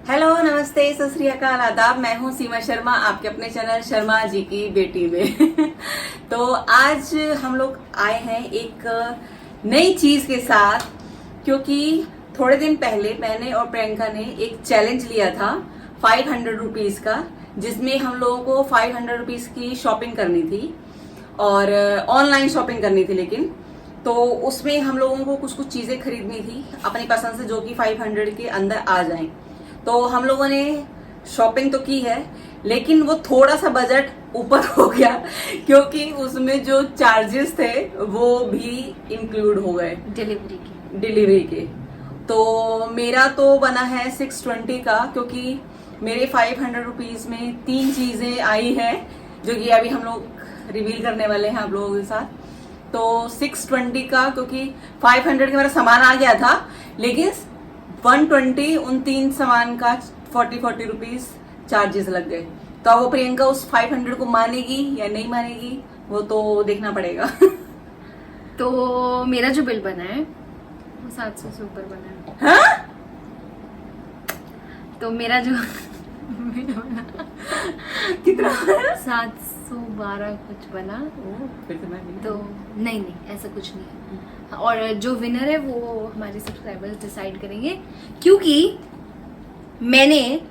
Hello, नमस्ते, सत श्री अकाल, आदाब। मैं हूं सीमा शर्मा, आपके अपने चैनल शर्मा जी की बेटी में। तो आज हम लोग आए हैं एक नई चीज के साथ, क्योंकि थोड़े दिन पहले मैंने और प्रियंका ने एक चैलेंज लिया था 500 रुपीज का, जिसमें हम लोगों को 500 रुपीज की शॉपिंग करनी थी और ऑनलाइन शॉपिंग करनी थी। लेकिन तो उसमें हम लोगों को कुछ कुछ चीजें खरीदनी थी अपनी पसंद से, जो कि 500 के अंदर आ जाएं। तो हम लोगों ने शॉपिंग तो की है, लेकिन वो थोड़ा सा बजट ऊपर हो गया, क्योंकि उसमें जो चार्जेस थे वो भी इंक्लूड हो गए डिलीवरी के। तो मेरा तो बना है 620 का, क्योंकि मेरे 500 रुपीज में 3 चीजें आई हैं, जो कि अभी हम लोग रिवील करने वाले हैं आप लोगों के साथ। तो 620 का, क्योंकि 500 का मेरा सामान आ गया था, लेकिन 120 उन 3 सामान का 40 रुपीज चार्जेस लग गए। तो अब वो प्रियंका उस 500 को मानेगी या नहीं मानेगी, वो तो देखना पड़ेगा। तो मेरा जो बिल बना है वो 700 से ऊपर बना है। हाँ? तो मेरा जो कितना? 712 कुछ बना। फिर तो मैं तो नहीं ऐसा कुछ नहीं है। और जो विनर है वो हमारे सब्सक्राइबर्स डिसाइड करेंगे, क्योंकि मैंने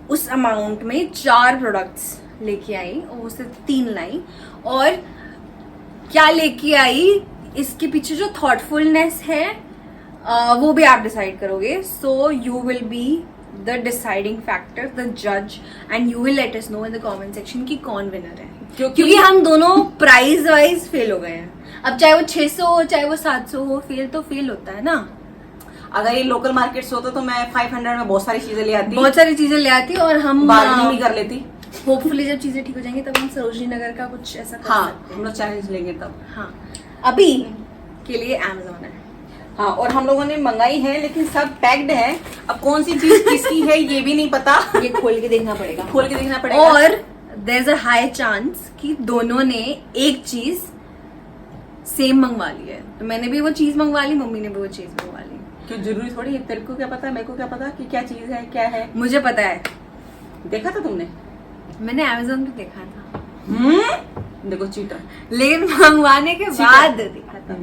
उस अमाउंट में 4 प्रोडक्ट्स लेके आई और उससे 3 लाई। और क्या लेके आई, इसके पीछे जो थॉटफुलनेस है वो भी आप डिसाइड करोगे। So you will be the deciding factor, the जज, and you will let us know in the comment section कि कौन विनर है। क्योंकि हम दोनों प्राइस वाइज फेल हो गए हैं। अब चाहे वो 600 हो चाहे वो 700 हो, फेल तो फेल होता है ना। अगर ये लोकल मार्केट से होता तो मैं 500 में बहुत सारी चीजें ले आती और हम बार्गेनिंग भी कर लेती। होपफुली जब चीजें ठीक हो जाएंगी तब हम सरोजनी नगर का कुछ ऐसा कर सकते हैं। हम लोग चैलेंज लेंगे तब। हाँ, अभी के लिए अमेज़न है। हाँ, और हम लोगों ने मंगाई है, लेकिन सब पैक्ड है। अब कौन सी चीज किसकी है ये भी नहीं पता। ये खोल के देखना पड़ेगा। और there is a high chance कि दोनों ने एक चीज सेम मंगवा ली है। तो मैंने भी वो चीज मंगवा ली, मम्मी ने भी वो चीज मंगवा ली। क्यों जरूरी थोड़ी है? तेरे को क्या पता, मेरे को क्या पता कि क्या चीज है क्या है? मुझे पता है, देखा था तुमने? मैंने अमेज़न पे देखा था। देखो चीटर। लेकिन मंगवाने के बाद देखा था।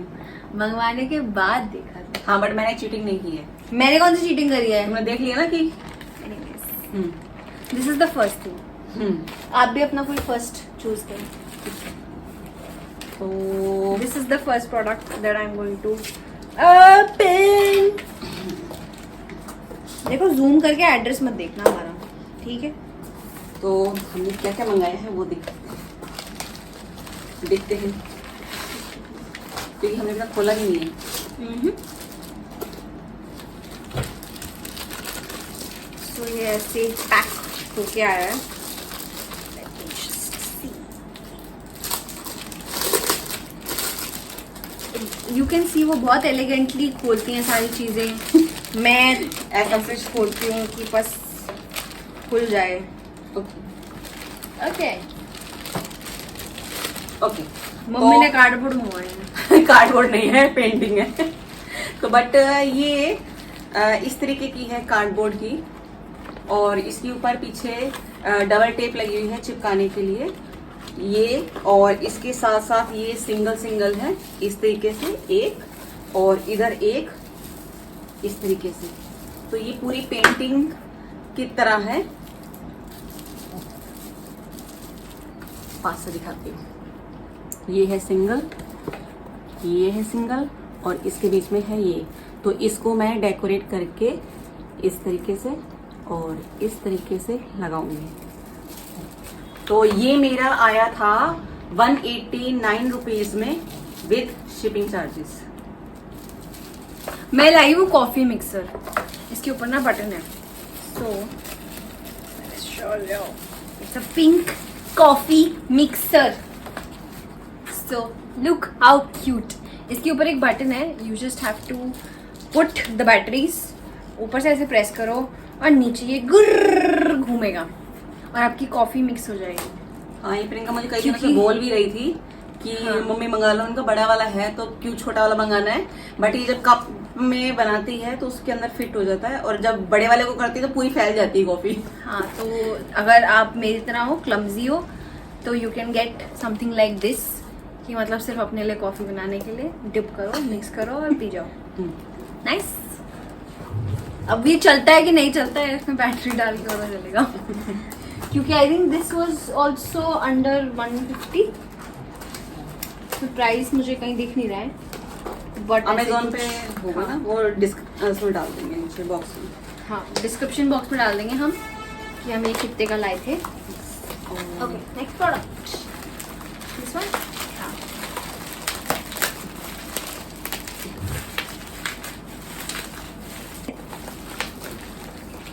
मंगवाने के बाद देखा था। हाँ, बट मैंने चीटिंग नहीं की है। मैंने कौन सी चीटिंग करी है? तुमने देख लिया ना कि this is the first thing. आप भी अपना कोई फर्स्ट चूज करें। तो this is the first product that I am going to open. देखो, जूम करके एड्रेस मत देखना हमारा, ठीक है? तो हमने क्या क्या मंगाया है वो देखते हैं, क्योंकि हमने अपना खोला ही नहीं है। तो ये ऐसे पैक होके आया है। यू कैन सी वो बहुत एलिगेंटली खोलती हैं सारी चीजें। मैं ऐसा फ्रिज खोलती हूँ कि बस खुल जाए। Okay okay. मम्मी ने कार्डबोर्ड मंगवाए हैं। कार्डबोर्ड नहीं है, पेंटिंग है। तो बट ये इस तरीके की है कार्डबोर्ड की, और इसके ऊपर पीछे डबल टेप लगी हुई है चिपकाने के लिए ये, और इसके साथ साथ ये सिंगल है इस तरीके से एक, और इधर एक इस तरीके से। तो ये पूरी पेंटिंग की तरह है। पास से दिखाती हूँ। ये है सिंगल, ये है सिंगल, और इसके बीच में है ये। तो इसको मैं डेकोरेट करके इस तरीके से और इस तरीके से लगाऊंगी। तो ये मेरा आया था 189 रुपीज में विद शिपिंग चार्जेस। मैं लाई हूँ कॉफी मिक्सर। इसके ऊपर ना बटन है। So it's a pink coffee mixer. So look how cute. इसके ऊपर एक बटन है। You just have to put the batteries. ऊपर से ऐसे प्रेस करो और नीचे ये गुर्र घूमेगा और आपकी कॉफी मिक्स हो जाएगी। हाँ, ये प्रियंका मुझे कई दिनों से बोल भी रही थी कि हाँ। मम्मी मंगा लो, उनका बड़ा वाला है तो क्यों छोटा वाला मंगाना है। बट ये जब कप में बनाती है तो उसके अंदर फिट हो जाता है, और जब बड़े वाले को करती है तो पूरी फैल जाती है कॉफी। हाँ, तो अगर आप मेरी तरह हो, क्लमजी हो, तो you can get something like this, कि मतलब सिर्फ अपने लिए कॉफी बनाने के लिए डिप करो, मिक्स करो और पी जाओ। नाइस। अब ये चलता है कि नहीं चलता है, इसमें बैटरी डाल के पता चलेगा। क्योंकि I think this was also under 150, तो प्राइस मुझे कहीं दिख नहीं रहा है, बट अमेजोन पे होगा ना, वो उसमें डाल देंगे नीचे बॉक्स में। हाँ, डिस्क्रिप्शन बॉक्स में डाल देंगे हम कि हम ये कितने का लाए थे। Okay, next product, this one.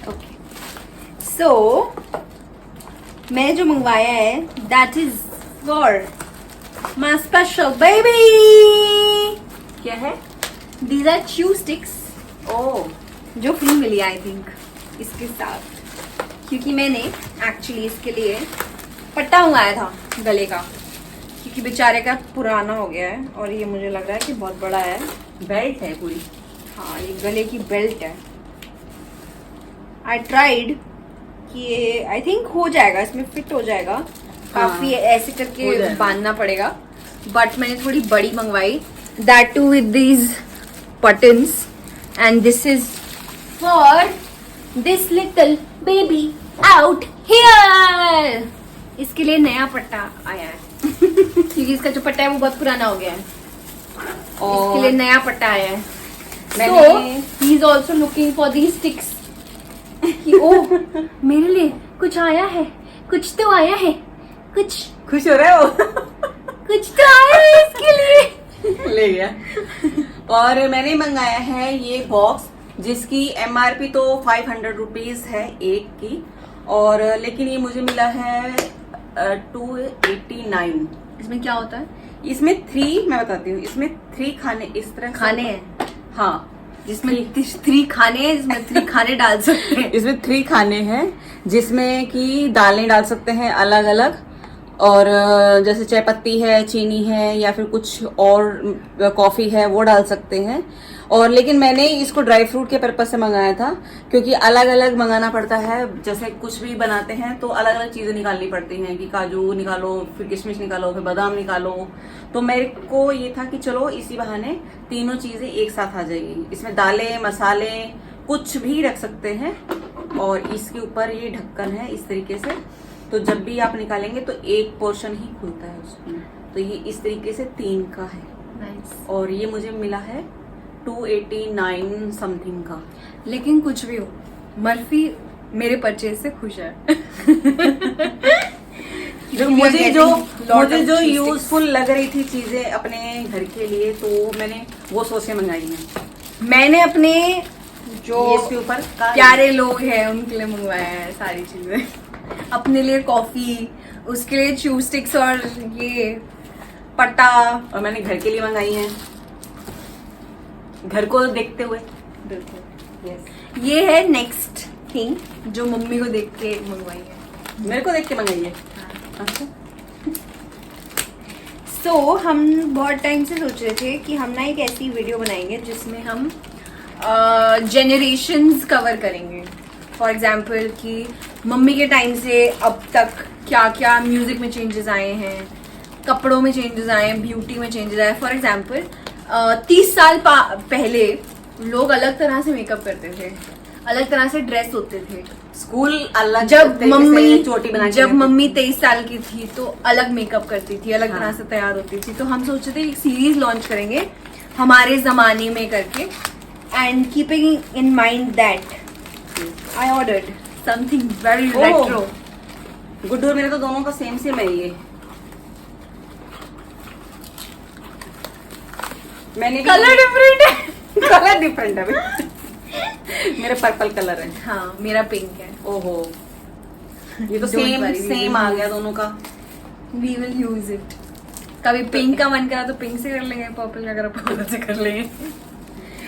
Okay, so मैंने जो मंगवाया है that is for my special baby. क्या है? These are chew sticks, oh, जो फ्री मिली आई थिंक इसके साथ, क्योंकि मैंने एक्चुअली इसके लिए पट्टा मंगाया था गले का, क्योंकि बेचारे का पुराना हो गया है और ये मुझे लग रहा है कि बहुत बड़ा है। बेल्ट है पूरी। हाँ, ये गले की बेल्ट है। आई ट्राइड कि ये आई थिंक हो जाएगा, इसमें फिट हो जाएगा। काफी ऐसे हो करके जाएगा। बांधना पड़ेगा, बट मैंने थोड़ी बड़ी मंगवाई, that too with these buttons, and this is for this little baby out here. इसके लिए नया पट्टा आया है क्योंकि इसका जो पट्टा है वो बहुत पुराना हो गया है, इसके लिए नया पट्टा आया है। So he is also looking for these sticks कि ओह मेरे लिए कुछ आया है, कुछ तो आया है, कुछ खुश हो रहे हो? कुछ तो आया है इसके लिए। ले गया। और मैंने मंगाया है ये बॉक्स, जिसकी MRP तो 500 रुपीज है एक की, और लेकिन ये मुझे मिला है 289। इसमें क्या होता है? इसमें 3, मैं बताती हूँ, इसमें 3 खाने इस तरह से- खाने हैं, हाँ, जिसमें 3 खाने हैं, जिसमें 3 खाने डाल सकते हैं। इसमें 3 खाने हैं, जिसमें कि दालें डाल सकते हैं अलग अलग, और जैसे चाय पत्ती है, चीनी है, या फिर कुछ और कॉफी है वो डाल सकते हैं। और लेकिन मैंने इसको ड्राई फ्रूट के पर्पज से मंगाया था, क्योंकि अलग अलग मंगाना पड़ता है। जैसे कुछ भी बनाते हैं तो अलग अलग चीजें निकालनी पड़ती हैं, कि काजू निकालो, फिर किशमिश निकालो, फिर बादाम निकालो। तो मेरे को ये था कि चलो इसी बहाने तीनों चीजें एक साथ आ जाएगी। इसमें दालें, मसाले, कुछ भी रख सकते हैं, और इसके ऊपर ये ढक्कन है इस तरीके से, तो जब भी आप निकालेंगे तो एक पोर्शन ही खुलता है उसमें। तो ये इस तरीके से 3 का है, Nice. और ये मुझे मिला है 289 समथिंग का। लेकिन कुछ भी हो, मर्फी मेरे परचेज से खुश है। मुझे जो cheese sticks. यूजफुल लग रही थी चीजें अपने घर के लिए, तो मैंने वो सोच के मंगाई है। मैंने अपने जो ये इसके ऊपर का प्यारे लोग हैं उनके लिए मंगवाया है सारी चीजें। अपने लिए कॉफी, उसके लिए च्यू स्टिक्स और ये पट्टा। और मैंने घर के लिए मंगाई है, घर को देखते हुए। बिल्कुल। ये है नेक्स्ट थिंग जो मम्मी को देख के मंगवाई है। मेरे को देख के मंगाई है। अच्छा, सो हम बहुत टाइम से सोच रहे थे कि हम ना एक ऐसी वीडियो बनाएंगे जिसमें हम जेनरेशंस कवर करेंगे। फॉर एग्जाम्पल कि मम्मी के टाइम से अब तक क्या क्या म्यूजिक में चेंजेस आए हैं, कपड़ों में चेंजेस आए हैं, ब्यूटी में चेंजेस आए। फॉर एग्जाम्पल 30 साल पहले लोग अलग तरह से मेकअप करते थे, अलग तरह से ड्रेस होते थे। स्कूल अलग जब तरीके से मम्मी चोटी बना के जब रखती मम्मी 23 साल की थी तो अलग मेकअप करती थी, अलग हाँ। तरह से तैयार होती थी। तो हम सोचे थे एक सीरीज लॉन्च करेंगे हमारे जमाने में करके, and keeping in mind that I ordered something very oh. Retro. Guddu और मेरे तो दोनों का सेम सेम है ये। मैंने भी कलर डिफरेंट है। कलर डिफरेंट है। मेरा पर्पल कलर है। हाँ, मेरा पिंक है। ओहो, ये तो Don't same worry, we same will आ गया use- दोनों का। We will use it. कभी पिंक का मन करा तो पिंक से कर लेंगे, पर्पल का करा पर्पल से कर लेंगे।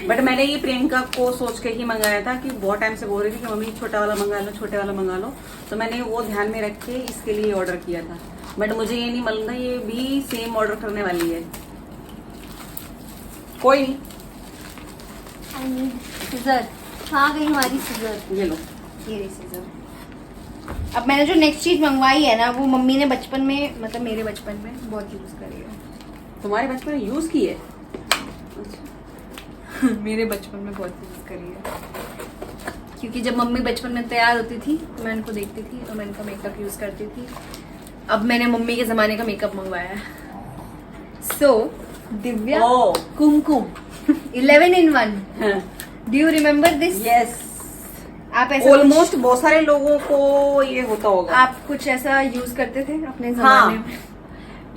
बट मैंने ये प्रियंका को सोच के ही मंगाया था कि बहुत टाइम से बोल रही थी कि मम्मी छोटा वाला मंगा लो, छोटे वाला मंगा लो, तो मैंने वो ध्यान में रख के इसके लिए ऑर्डर किया था। बट मुझे ये नहीं मालूम था ये भी सेम ऑर्डर करने वाली है। कोई नहीं, सीजर आ गई हमारी सीजर। ये लो, ये रही सीजर। अब मैंने जो नेक्स्ट चीज मंगवाई है ना, वो मम्मी ने बचपन में, मतलब मेरे बचपन में बहुत यूज करी है। तुम्हारे बचपन में यूज की है? मेरे बचपन में बहुत यूज करी है, क्योंकि जब मम्मी बचपन में तैयार होती थी तो मैं उनको देखती थी और मैं इनका मेकअप यूज करती थी। अब मैंने मम्मी के जमाने का मेकअप मंगवाया है। सो दिव्या कुमकुम 11 in 1। Do you remember this? Yes, आप ऐसा ऑलमोस्ट बहुत सारे लोगों को ये होता होगा। आप कुछ ऐसा यूज करते थे अपने जमाने में?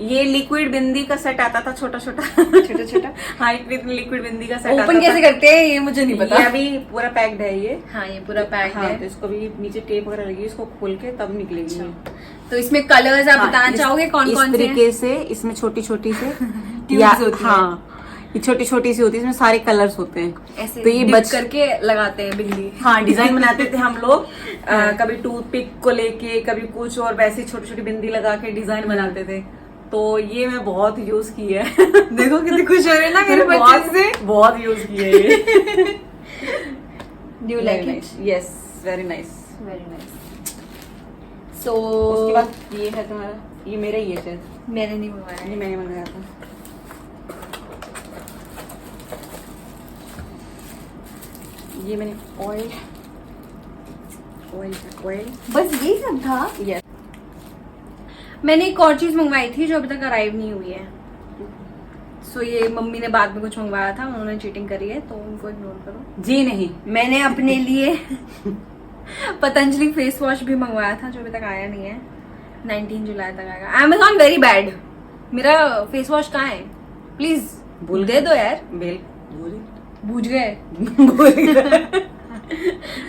ये लिक्विड बिंदी का सेट आता था, छोटा छोटा छोटा छोटा। हाँ, लिक्विड बिंदी का सेट ओपन कैसे करते हैं ये मुझे नहीं पता। ये अभी पूरा पैक्ड है ये। हाँ, ये पूरा पैक हाँ, है। तो इसको भी नीचे टेप वगैरह लगी, इसको खोल के तब निकलेगी। तो इसमें कलर्स आप हाँ, बताना चाहोगे कौन कौन इस से? तरीके से इसमें छोटी छोटी से ट्यूब्स होती हैं। हाँ, ये छोटी छोटी सी होती है, इसमें सारे कलर्स होते हैं। ऐसे तो ये dip बच करके लगाते हैं बिंदी। हाँ, डिजाइन बनाते थे हम लोग। कभी टूथपिक को लेके, कभी कुछ और वैसे छोटी छोटी बिंदी लगा के डिजाइन बनाते थे। तो ये मैं बहुत यूज की है। देखो कितनी खुश हो रही है ना मेरे बच्चे से। बहुत यूज की है ये। Do you like it? Yes, very nice. Very nice. उसके सो बाद ये है तुम्हारा, ये मेरा ही है शायद, मैंने नहीं मंगवाया ये है। मैंने मंगाया था। ये मैंने ऑयल बस यही सब था। यस। मैंने एक और चीज मंगवाई थी जो अभी तक अराइव नहीं हुई है। सो ये मम्मी ने बाद में कुछ मंगवाया था, उन्होंने चीटिंग करी है तो उनको इग्नोर करो। जी नहीं, मैंने अपने लिए पतंजलि फेस वॉश भी मंगवाया था जो अभी तक आया नहीं है। 19 जुलाई तक आएगा। Amazon very bad. मेरा फेस वॉश कहाँ है? प्लीज भूल दे दो यार। बेल बूझ गए।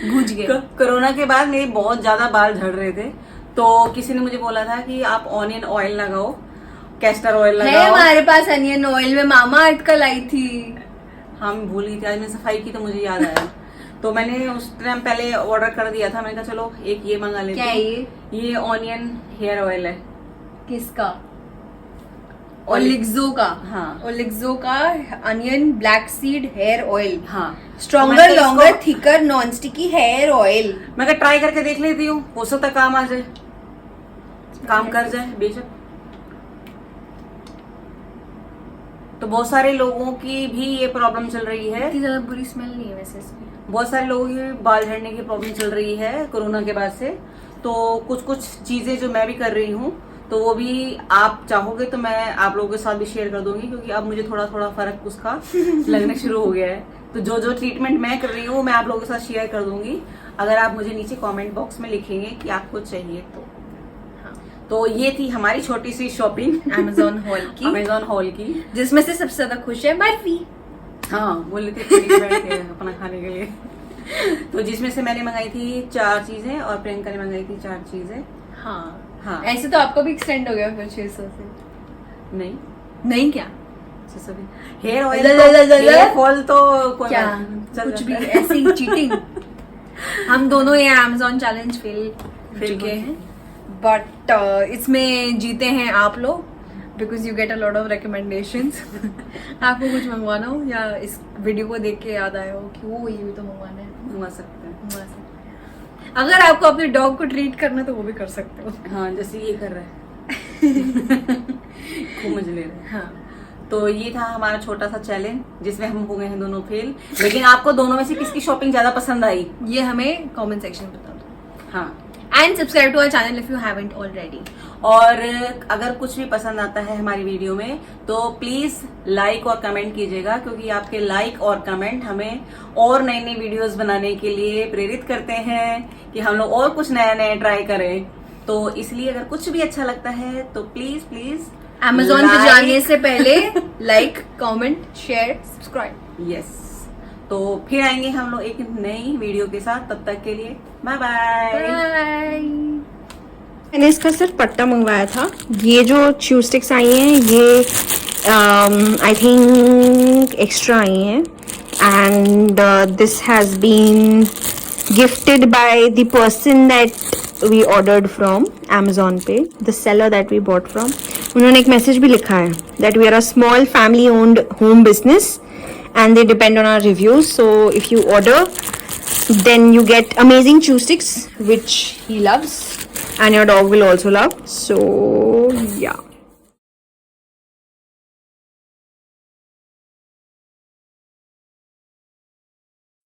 बूझ गए। कोरोना के बाद मेरे बहुत ज्यादा बाल झड़ रहे थे, तो किसी ने मुझे बोला था कि आप ऑनियन ऑयल लगाओ, कैस्टर ऑयल है लगाओ। हमारे पास अनियन ऑयल में मामा अर्थ का लाई थी। हाँ, मैं भूल गई थी, आज मैंने सफाई की तो मुझे याद आया। तो मैंने उस टाइम पहले ऑर्डर कर दिया था। मैंने कहा चलो एक ये मंगा लेते क्या हैं। है ये ऑनियन हेयर ऑयल है। किसका? ओलिक्सो का। हाँ। ओलिक्सो का onion black seed hair oil. हाँ, स्ट्रॉन्गर, मैंने तो लॉन्गर, इसको- thicker, non sticky hair oil. मैं कहा ट्राई करके देख लेती हूँ, हो सकता है काम आ जाए, काम कर जाए बेशक। तो बहुत सारे लोगों की भी ये प्रॉब्लम चल रही है। इतनी ज्यादा बुरी स्मेल नहीं है वैसे इसकी। बहुत सारे लोगों की बाल झड़ने की प्रॉब्लम चल रही है कोरोना के बाद से। तो कुछ कुछ चीजें जो मैं भी कर रही हूँ, तो वो भी आप चाहोगे तो मैं आप लोगों के साथ भी शेयर कर दूंगी, क्योंकि अब मुझे थोड़ा थोड़ा फर्क उसका लगने शुरू हो गया है। तो जो जो ट्रीटमेंट मैं कर रही हूँ मैं आप लोगों के साथ शेयर कर दूंगी, अगर आप मुझे नीचे कमेंट बॉक्स में लिखेंगे कि आपको चाहिए तो। तो ये थी हमारी छोटी सी शॉपिंग अमेजोन हॉल की। अमेजोन हॉल की, जिसमें से सबसे ज्यादा खुश है बर्फी। हाँ, बोले थे फ्री बैठ के अपना खाने के लिए। तो जिसमें से मैंने मंगाई थी 4 चीजें और प्रियंका ने मंगाई थी 4 चीजें। हाँ हाँ। ऐसे तो आपका भी एक्सटेंड हो गया फिर 600 से। नहीं, नहीं क्या? हेयर ऑयल ल- हेयर फॉल तो कोई क्या बात नहीं, चल कुछ भी जाता है। ऐसे ही चीटिंग। हम दोनों ये अमेजोन चैलेंज फेल Fail चुके हो हैं, बट इसमें जीते हैं आप लोग, because you get a lot of recommendations. आपको कुछ मंगवाना हो या इस वीडियो को देख के याद आया हो कि वो ये भी तो मंगवाना है, मंगवा सकते हैं। मंगवा सकते हैं। अगर आपको अपने डॉग को ट्रीट करना है तो वो भी कर सकते हो। हाँ, जैसे ये कर रहा है। खूब मजे ले रहे हैं। हाँ, तो ये था हमारा छोटा सा चैलेंज जिसमें हम हो गए हैं दोनों फेल। लेकिन आपको दोनों में से किसकी शॉपिंग ज्यादा पसंद आई? ये हमें कमेंट सेक्शन में बता दो। हाँ, and subscribe to our channel if you haven't already. और अगर कुछ भी पसंद आता है हमारी वीडियो में तो प्लीज लाइक और कमेंट कीजिएगा, क्योंकि आपके लाइक और कमेंट हमें और नई नई वीडियोस बनाने के लिए प्रेरित करते हैं कि हम लोग और कुछ नया नया ट्राई करें। तो इसलिए अगर कुछ भी अच्छा लगता है तो प्लीज प्लीज अमेजोन पे जाने से पहले like, comment, share, subscribe. Yes. तो फिर आएंगे हम लोग एक नई वीडियो के साथ, तब तक के लिए बाय बाय। बाय। मैंने इसका सिर्फ पट्टा मंगवाया था। ये जो च्यू स्टिक्स आई हैं ये आई थिंक एक्स्ट्रा आई हैं, and this has been gifted by the person that we ordered from Amazon पे, the seller that we bought from. उन्होंने एक मैसेज भी लिखा है that we are a small family owned home business and they depend on our reviews, so if you order then you get amazing chew sticks which he loves and your dog will also love. So yeah.